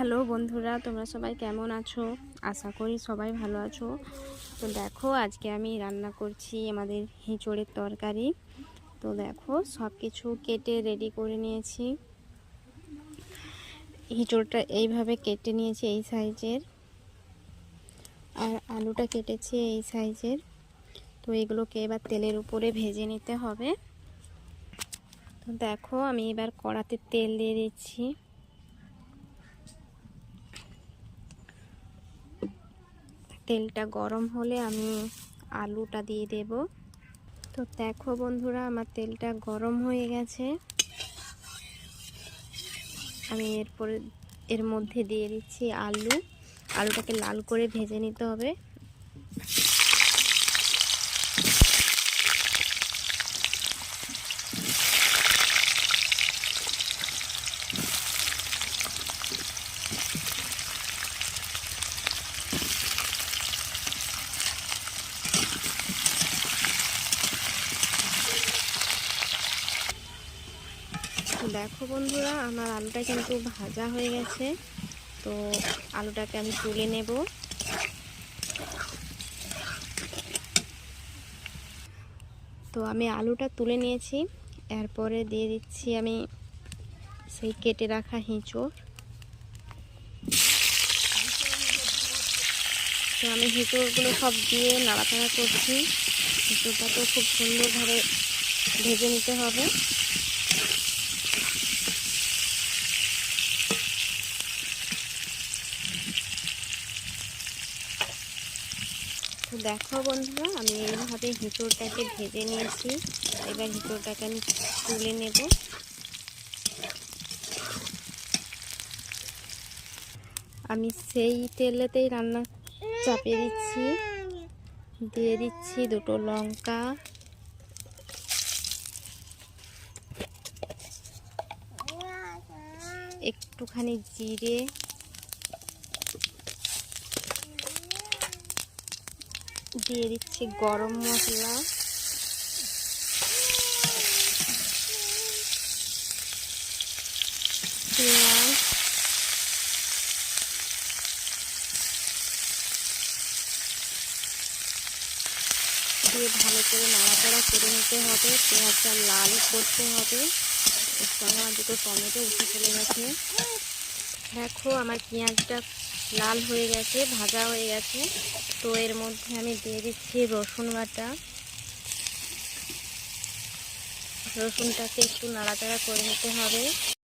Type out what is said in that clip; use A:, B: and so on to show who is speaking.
A: Hello বন্ধুরা, তোমরা সবাই কেমন আছো? আশা করি সবাই ভালো আছো। তো দেখো, আজকে আমি রান্না করছি আমাদের এঁচোড়ের তরকারি। তো দেখো, সব কিছু কেটে রেডি করে নিয়েছি। এঁচোড়টা এইভাবে কেটে নিয়েছি এই সাইজের, আর আলুটা কেটেছি এই সাইজের। তো এগুলোকে এবার তেলের উপরে ভেজে নিতে হবে। তো দেখো, আমি এবার কড়াতে তেল দিয়ে দিচ্ছি। তেলটা গরম হলে আমি আলুটা দিয়ে দেব। তো দেখো বন্ধুরা, আমার তেলটা গরম হয়ে গেছে। আমি এর মধ্যে দিয়ে দিচ্ছি আলুটাকে লাল করে ভেজে নিতে হবে। দেখো বন্ধুরা, আমার আলুটা কিন্তু ভাজা হয়ে গেছে। তো আলুটাকে আমি তুলে নেব। তো আমি আলুটা তুলে নিয়েছি। এরপরে দিয়ে দিচ্ছি আমি সেই কেটে রাখা এঁচোড়। তো আমি এঁচোড়গুলো সব দিয়ে নাড়াচাড়া করছি। এঁচোড়টা তো খুব সুন্দরভাবে ভেজে নিতে হবে। তো দেখো বন্ধুরা, আমি এইভাবে এঁচোড়টাকে ভেজে নিয়েছি। এবার এঁচোড়টাকে আমি তুলে নেব। আমি সেই তেলেতেই রান্না চাপিয়ে দিচ্ছি। দিয়ে দিচ্ছি দুটো লঙ্কা, একটুখানি জিরে, দিয়ে দিচ্ছি গরম মশলা, পেঁয়াজ, দিয়ে ভালো করে নাড়াচাড়া করে নিতে হবে। পেঁয়াজটা লাল করতে হবে। এর সঙ্গে আমার দুটো টমেটো উঠে চলে গেছে। দেখো, আমার পেঁয়াজটা লাল হয়ে গেছে, ভাজা হয়ে গেছে। তো এর মধ্যে আমি দিয়ে দিচ্ছি রসুন বাটা। রসুনটাকে একটু নাড়াচাড়া করে নিতে হবে।